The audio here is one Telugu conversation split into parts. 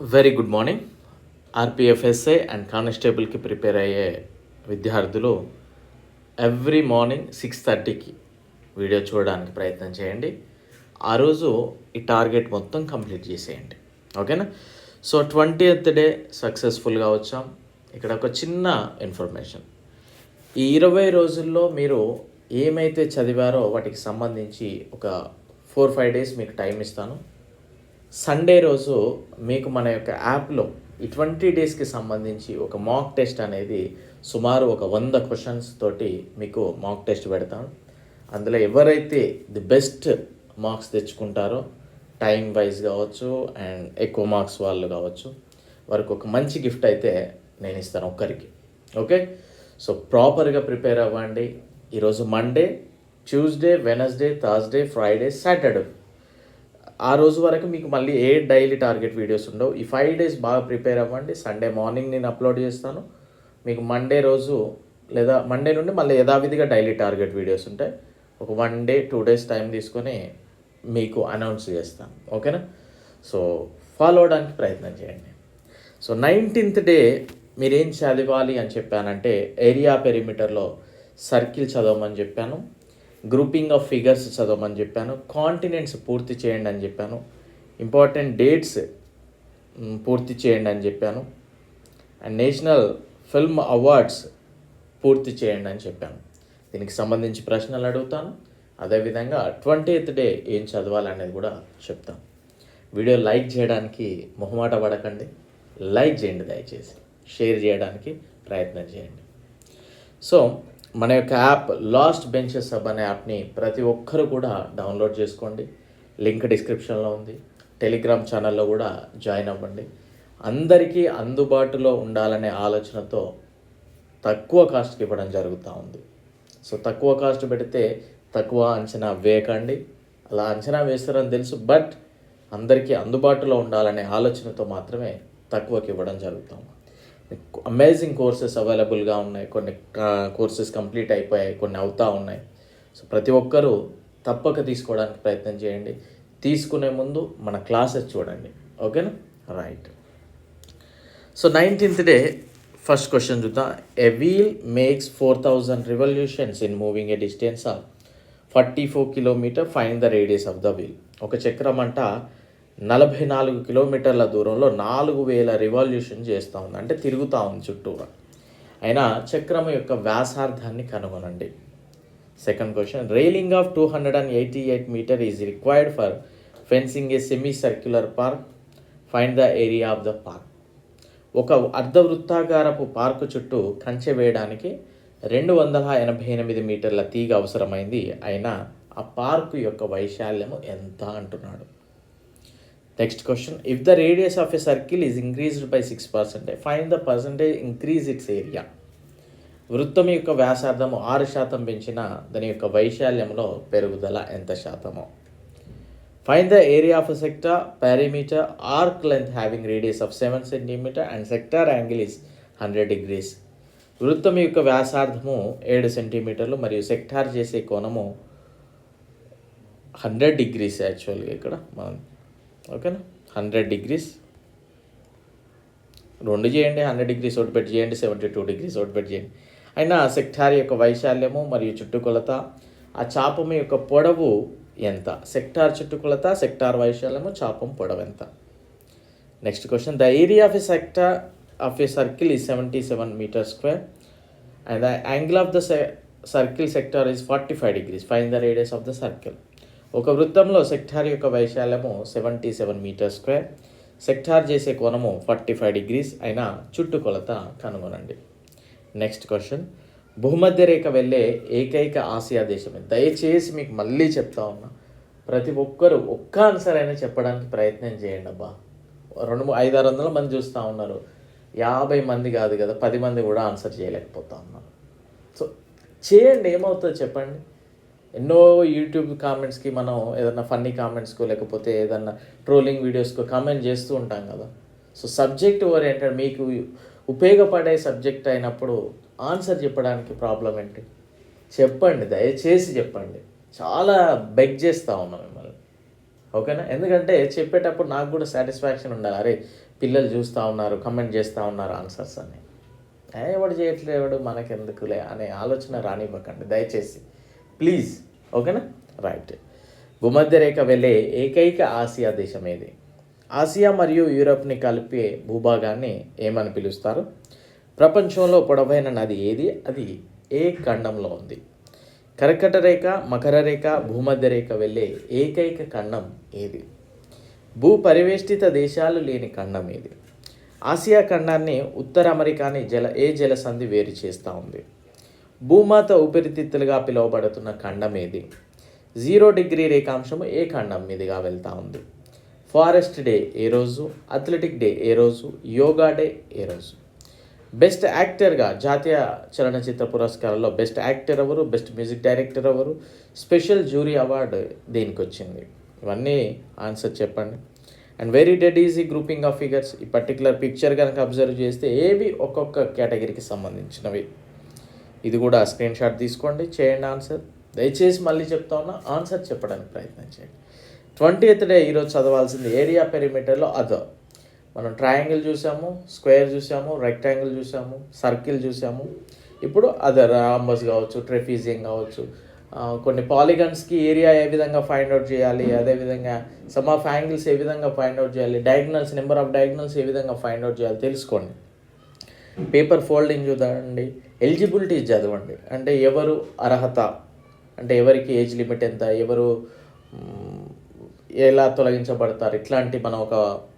Very good morning. RPF SI and కానిస్టేబుల్కి ప్రిపేర్ అయ్యే విద్యార్థులు ఎవ్రీ మార్నింగ్ 6:30కి వీడియో చూడడానికి ప్రయత్నం చేయండి. ఆ రోజు ఈ టార్గెట్ మొత్తం కంప్లీట్ చేసేయండి. ఓకేనా? సో 20th డే సక్సెస్ఫుల్గా వచ్చాం. ఇక్కడ ఒక చిన్న ఇన్ఫర్మేషన్, ఈ 20 రోజుల్లో మీరు ఏమైతే చదివారో వాటికి సంబంధించి ఒక 4-5 డేస్ మీకు టైం ఇస్తాను. సండే రోజు మీకు మన యొక్క యాప్లో ఈ 20 డేస్కి సంబంధించి ఒక మాక్ టెస్ట్ అనేది సుమారు ఒక 100 క్వశ్చన్స్ తోటి మీకు మాక్ టెస్ట్ పెడతాను. అందులో ఎవరైతే ది బెస్ట్ మార్క్స్ తెచ్చుకుంటారో, టైం వైజ్ కావచ్చు అండ్ ఎక్కువ మార్క్స్ వాళ్ళు కావచ్చు, వారికి ఒక మంచి గిఫ్ట్ అయితే నేను ఇస్తాను ఒక్కరికి. ఓకే, సో ప్రాపర్గా ప్రిపేర్ అవ్వండి. ఈరోజు Monday, Tuesday, Wednesday, Thursday, Friday, Saturday, ఆ రోజు వరకు మీకు మళ్ళీ డైలీ టార్గెట్ వీడియోస్ ఉండవు. ఈ 5 డేస్ బాగా ప్రిపేర్ అవ్వండి. సండే మార్నింగ్ నేను అప్లోడ్ చేస్తాను. మీకు మండే రోజు లేదా మండే నుండి మళ్ళీ యథావిధిగా డైలీ టార్గెట్ వీడియోస్ ఉంటాయి. ఒక 1 డే 2 డేస్ టైం తీసుకొని మీకు అనౌన్స్ చేస్తాను. ఓకేనా? సో ఫాలో అవడానికి ప్రయత్నం చేయండి. సో 19th డే మీరేం చదవాలి అని చెప్పానంటే, ఏరియా పెరిమీటర్లో సర్కిల్ చదవమని చెప్పాను, గ్రూపింగ్ ఆఫ్ ఫిగర్స్ చదవమని చెప్పాను, కాంటినెంట్స్ పూర్తి చేయండి అని చెప్పాను, ఇంపార్టెంట్ డేట్స్ పూర్తి చేయండి అని చెప్పాను, అండ్ నేషనల్ ఫిల్మ్ అవార్డ్స్ పూర్తి చేయండి అని చెప్పాను. దీనికి సంబంధించి ప్రశ్నలు అడుగుతాను. అదేవిధంగా 20th డే ఏం చదవాలనేది కూడా చెప్తాను. వీడియో లైక్ చేయడానికి మొహమాట పడకండి, లైక్ చేయండి దయచేసి, షేర్ చేయడానికి ప్రయత్నం చేయండి. సో మన యొక్క యాప్ లాస్ట్ బెంచెస్ హబ్ అనే యాప్ని ప్రతి ఒక్కరు కూడా డౌన్లోడ్ చేసుకోండి. లింక్ డిస్క్రిప్షన్లో ఉంది. టెలిగ్రామ్ ఛానల్లో కూడా జాయిన్ అవ్వండి. అందరికీ అందుబాటులో ఉండాలనే ఆలోచనతో తక్కువ కాస్ట్కి ఇవ్వడం జరుగుతూ ఉంది. సో తక్కువ కాస్ట్ పెడితే తక్కువ అంచనా వేయకండి. అలా అంచనా వేస్తారని తెలుసు, బట్ అందరికీ అందుబాటులో ఉండాలనే ఆలోచనతో మాత్రమే తక్కువకి ఇవ్వడం జరుగుతుంది. అమేజింగ్ కోర్సెస్ అవైలబుల్గా ఉన్నాయి. కొన్ని కోర్సెస్ కంప్లీట్ అయిపోయాయి, కొన్ని అవుతూ ఉన్నాయి. సో ప్రతి ఒక్కరూ తప్పక తీసుకోవడానికి ప్రయత్నం చేయండి. తీసుకునే ముందు మన క్లాసెస్ చూడండి. ఓకేనా? Right. So 19th day first question చూద్దాం. A wheel makes 4000 revolutions in moving a distance of 44 kilometre, find the radius of the wheel. ఒక చక్రం అంట 44 కిలోమీటర్ల దూరంలో 4000 రివాల్యూషన్ చేస్తూ ఉంది, అంటే తిరుగుతూ ఉంది చుట్టూరా. అయినా చక్రం యొక్క వ్యాసార్థాన్ని కనుగొనండి. Second question, railing of 288 metre is required for fencing a semi circular park, find the area of the park. ఒక అర్ధవృత్తాకారపు పార్కు చుట్టూ కంచె వేయడానికి 288 మీటర్ల తీగ అవసరమైంది. అయినా ఆ పార్కు యొక్క వైశాల్యము ఎంత అంటున్నాడు. Next question, if the radius of a circle is increased by 6%, find the percentage increase its area. వృత్తం యొక్క వ్యాసార్థము 6% పెంచిన దాని యొక్క వైశాల్యంలో పెరుగుదల ఎంత శాతమో. Find the area of a sector parameter arc length having radius of 7 centimetre and sector angle is 100 degrees. వృత్తం యొక్క వ్యాసార్థము 7 సెంటీమీటర్లు మరియు సెక్టార్ చేసే కోణము 100 degrees. యాక్చువల్గా ఇక్కడ మనం ఓకేనా 100 degrees, రెండు చేయండి, 100 degrees ఒకటి పెట్టి చేయండి, 72 degrees ఒకటి పెట్టి చేయండి. అయినా సెక్టార్ యొక్క వైశాల్యము మరియు చుట్టుకొలత, ఆ చాపము యొక్క పొడవు ఎంత. సెక్టార్ చుట్టుకొలత, సెక్టార్ వైశాల్యము, చాపం పొడవు ఎంత. Next question, the area of a sector of a circle is 77 meters square and the angle of the circle sector is 45 degrees. Find the radius of the circle. ఒక వృత్తంలో సెక్టార్ యొక్క వైశాల్యము 77 meters square, సెక్టార్ చేసే కోణము 45 degrees అయినా చుట్టుకొలత కనుగొనండి. నెక్స్ట్ క్వశ్చన్, భూమధ్య రేఖ వెళ్ళే ఏకైక ఆసియా దేశం. దయచేసి మీకు మళ్ళీ చెప్తా ఉన్నా, ప్రతి ఒక్కరు ఒక్క ఆన్సర్ అయినా చెప్పడానికి ప్రయత్నం చేయండి అబ్బా. 500-600 మంది చూస్తూ ఉన్నారు, 50 మంది కాదు కదా, 10 మంది కూడా ఆన్సర్ చేయలేకపోతా ఉన్నారు. సో చేయండి, ఏమవుతుందో చెప్పండి. ఎన్నో యూట్యూబ్ కామెంట్స్కి మనం ఏదన్నా ఫన్నీ కామెంట్స్కో లేకపోతే ఏదన్నా ట్రోలింగ్ వీడియోస్కో కామెంట్ చేస్తూ ఉంటాం కదా. సో సబ్జెక్ట్ ఓరియంటెడ్ మీకు ఉపయోగపడే సబ్జెక్ట్ అయినప్పుడు ఆన్సర్ చెప్పడానికి ప్రాబ్లం ఏంటి? చెప్పండి, దయచేసి చెప్పండి. చాలా బెగ్ చేస్తూ ఉన్నాం మిమ్మల్ని. ఓకేనా? ఎందుకంటే చెప్పేటప్పుడు నాకు కూడా సాటిస్ఫాక్షన్ ఉండాలి. అరే పిల్లలు చూస్తూ ఉన్నారు, కమెంట్ చేస్తూ ఉన్నారు ఆన్సర్స్ అని. ఎవడు చేయట్లేదు, ఎవడు మనకెందుకులే అనే ఆలోచన రానివ్వకండి దయచేసి, ప్లీజ్. ఓకేనా? రైట్. భూమధ్యరేఖ వెళ్ళే ఏకైక ఆసియా దేశం ఏది? ఆసియా మరియు యూరప్ని కలిపే భూభాగాన్ని ఏమని పిలుస్తారు? ప్రపంచంలో పొడవైన నది ఏది? అది ఏ ఖండంలో ఉంది? కర్కట రేఖ, మకర రేఖ, భూమధ్య రేఖ వెళ్ళే ఏకైక ఖండం ఏది? భూ పరివేష్టిత దేశాలు లేని ఖండం ఏది? ఆసియా ఖండాన్ని ఉత్తర అమెరికాని ఏ జలసంధి వేరు చేస్తూ ఉంది? భూమాత ఊపిరితిత్తులుగా పిలువబడుతున్న ఖండం ఏది? 0 రేఖాంశము ఏ ఖండం మీదుగా వెళ్తూ ఉంది? ఫారెస్ట్ డే ఏ రోజు? అథ్లెటిక్ డే ఏ రోజు? యోగా డే ఏ రోజు? బెస్ట్ యాక్టర్గా జాతీయ చలనచిత్ర పురస్కారాల్లో బెస్ట్ యాక్టర్ ఎవరు? బెస్ట్ మ్యూజిక్ డైరెక్టర్ ఎవరు? స్పెషల్ జ్యూరీ అవార్డు దేనికి వచ్చింది? ఇవన్నీ ఆన్సర్ చెప్పండి. And very dead easy grouping of figures. ఈ పర్టికులర్ పిక్చర్ కనుక అబ్జర్వ్ చేస్తే ఏవి ఒక్కొక్క కేటగిరీకి సంబంధించినవి. ఇది కూడా స్క్రీన్ షాట్ తీసుకోండి, చేయండి ఆన్సర్. దయచేసి మళ్ళీ చెప్తా ఉన్నా, ఆన్సర్ చెప్పడానికి ప్రయత్నం చేయండి. 20th డే ఈరోజు చదవాల్సింది ఏరియా పెరిమీటర్లో అదర్. మనం ట్రయాంగిల్ చూసాము, స్క్వేర్ చూసాము, రెక్టాంగిల్ చూసాము, సర్కిల్ చూసాము. ఇప్పుడు అదర్ రాంబస్ కావచ్చు, ట్రెఫీజియం కావచ్చు, కొన్ని పాలిగన్స్కి ఏరియా ఏ విధంగా ఫైండ్ అవుట్ చేయాలి, అదేవిధంగా సమ్ ఆఫ్ యాంగిల్స్ ఏ విధంగా ఫైండ్ అవుట్ చేయాలి, డయాగ్నల్స్ నెంబర్ ఆఫ్ డయాగ్నల్స్ ఏ విధంగా ఫైండ్ అవుట్ చేయాలి తెలుసుకోండి. పేపర్ ఫోల్డింగ్ చూడండి, ఎలిజిబిలిటీ చదవండి. అంటే ఎవరు అర్హత, అంటే ఎవరికి ఏజ్ లిమిట్ ఎంత, ఎవరు ఎలా తొలగించబడతారు, ఇట్లాంటి మనం ఒక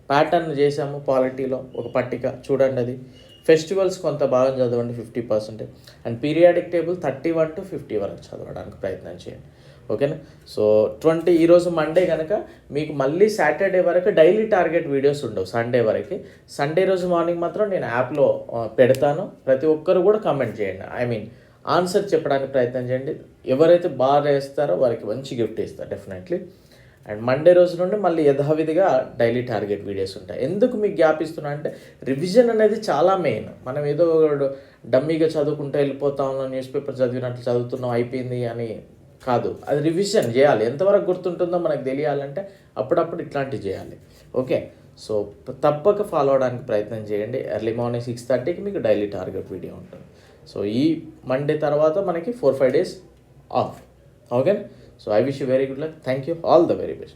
ప్యాటర్న్ చేసాము పాలిటీలో, ఒక పట్టిక చూడండి. అది ఫెస్టివల్స్ కొంత భాగం చదవండి 50%. అండ్ పీరియాడిక్ టేబుల్ 31 to 50 వరకు చదవడానికి ప్రయత్నం చేయండి. ఓకేనా? సో ఈరోజు మండే కనుక మీకు మళ్ళీ సాటర్డే వరకు డైలీ టార్గెట్ వీడియోస్ ఉండవు, సండే వరకు. సండే రోజు మార్నింగ్ మాత్రం నేను యాప్లో పెడతాను. ప్రతి ఒక్కరు కూడా కామెంట్ చేయండి, ఆన్సర్ చెప్పడానికి ప్రయత్నం చేయండి. ఎవరైతే బాగా వేస్తారో వారికి మంచి గిఫ్ట్ ఇస్తారు డెఫినెట్లీ. అండ్ మండే రోజు నుండి మళ్ళీ యథావిధిగా డైలీ టార్గెట్ వీడియోస్ ఉంటాయి. ఎందుకు మీకు గ్యాప్ ఇస్తున్నా అంటే రివిజన్ అనేది చాలా మెయిన్. మనం ఏదో డమ్మీగా చదువుకుంటూ వెళ్ళిపోతా ఉన్నాం, న్యూస్ పేపర్ చదివినట్లు చదువుతున్నాం అయిపోయింది అని కాదు. అది రివిజన్ చేయాలి. ఎంతవరకు గుర్తుంటుందో మనకు తెలియాలంటే అప్పుడప్పుడు ఇట్లాంటివి చేయాలి. ఓకే, సో తప్పక ఫాలో అవడానికి ప్రయత్నం చేయండి. ఎర్లీ మార్నింగ్ 6:30కి మీకు డైలీ టార్గెట్ వీడియో ఉంటుంది. సో ఈ మండే తర్వాత మనకి 4-5 days of. Okay, so I wish you very good luck. Thank you, all the very best.